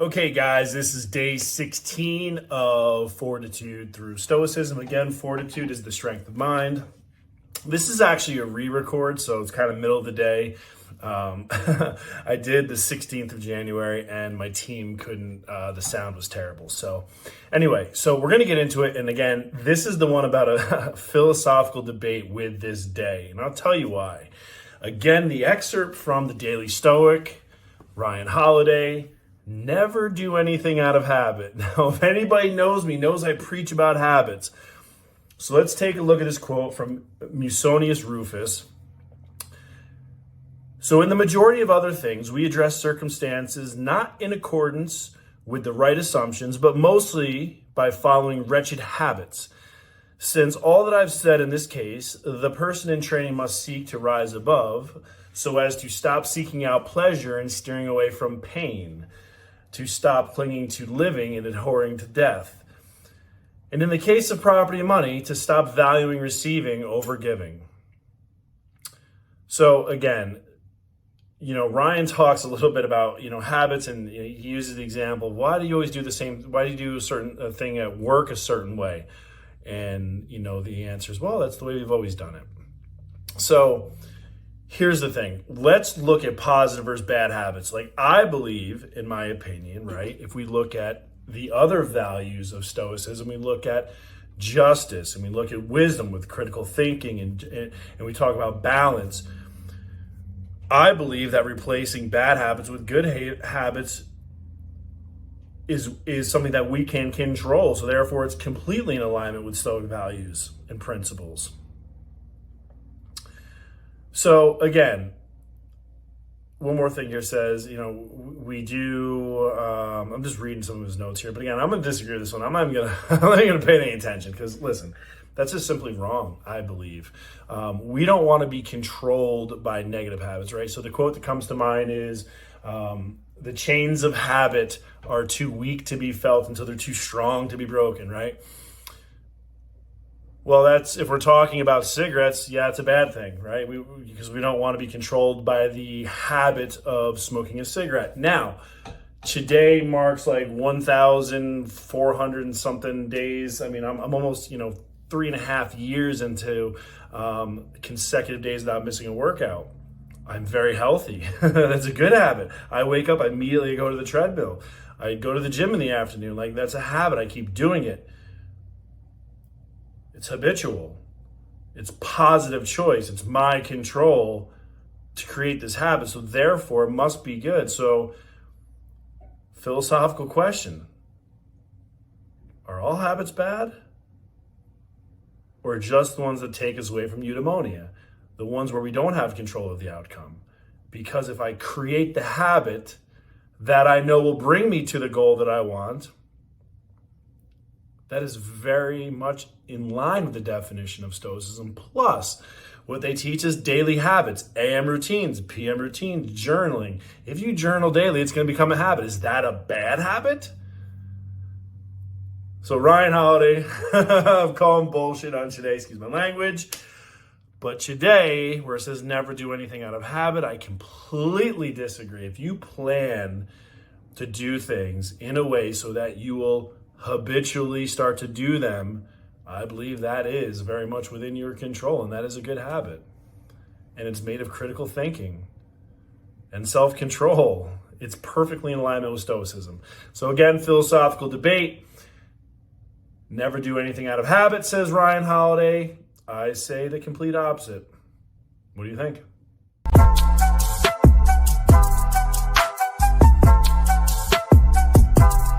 Okay, guys, this is day 16 of Fortitude through Stoicism. Again, Fortitude is the strength of mind. This is actually a re-record, so it's kind of middle of the day. I did the 16th of January, and my team couldn't, the sound was terrible. So anyway, we're going to get into it. And again, this is the one about a philosophical debate with this day. And I'll tell you why. Again, the excerpt from the Daily Stoic, Ryan Holiday, never do anything out of habit. Now, if anybody knows me, knows I preach about habits. So let's take a look at this quote from Musonius Rufus. So in the majority of other things, we address circumstances not in accordance with the right assumptions, but mostly by following wretched habits. Since all that I've said in this case, the person in training must seek to rise above so as to stop seeking out pleasure and steering away from pain, to stop clinging to living and abhorring to death. And in the case of property and money, to stop valuing receiving over giving. So again, Ryan talks a little bit about, habits, and he uses the example, why do you always do the same, why do you do a certain thing at work a certain way? And, the answer is, well, that's the way we've always done it. So here's the thing. Let's look at positive versus bad habits. Like, I believe, in my opinion, right, if we look at the other values of Stoicism, we look at justice and we look at wisdom with critical thinking and we talk about balance. I believe that replacing bad habits with good habits is something that we can control. So therefore, it's completely in alignment with Stoic values and principles. So again, one more thing here says, we do, I'm just reading some of his notes here, but again, I'm going to disagree with this one. I'm not even going to pay any attention because, listen, that's just simply wrong, I believe. We don't want to be controlled by negative habits, right? So the quote that comes to mind is, the chains of habit are too weak to be felt until they're too strong to be broken, right? Well, that's, if we're talking about cigarettes, yeah, it's a bad thing, right? Because we don't want to be controlled by the habit of smoking a cigarette. Now, today marks like 1,400 and something days. I mean, I'm almost, 3.5 years into consecutive days without missing a workout. I'm very healthy. That's a good habit. I wake up, I immediately go to the treadmill. I go to the gym in the afternoon. Like, that's a habit. I keep doing it. It's habitual. It's positive choice. It's my control to create this habit. So therefore, it must be good. So, philosophical question. Are all habits bad? Or just the ones that take us away from eudaimonia? The ones where we don't have control of the outcome. Because if I create the habit that I know will bring me to the goal that I want, that is very much in line with the definition of Stoicism. Plus, what they teach is daily habits, AM routines, PM routines, journaling. If you journal daily, it's going to become a habit. Is that a bad habit? So Ryan Holiday, I'm calling bullshit on today, excuse my language. But today, where it says never do anything out of habit, I completely disagree. If you plan to do things in a way so that you will habitually start to do them, I believe that is very much within your control, and that is a good habit. And it's made of critical thinking and self-control. It's perfectly in alignment with Stoicism. So again, philosophical debate. Never do anything out of habit, says Ryan Holiday. I say the complete opposite. What do you think?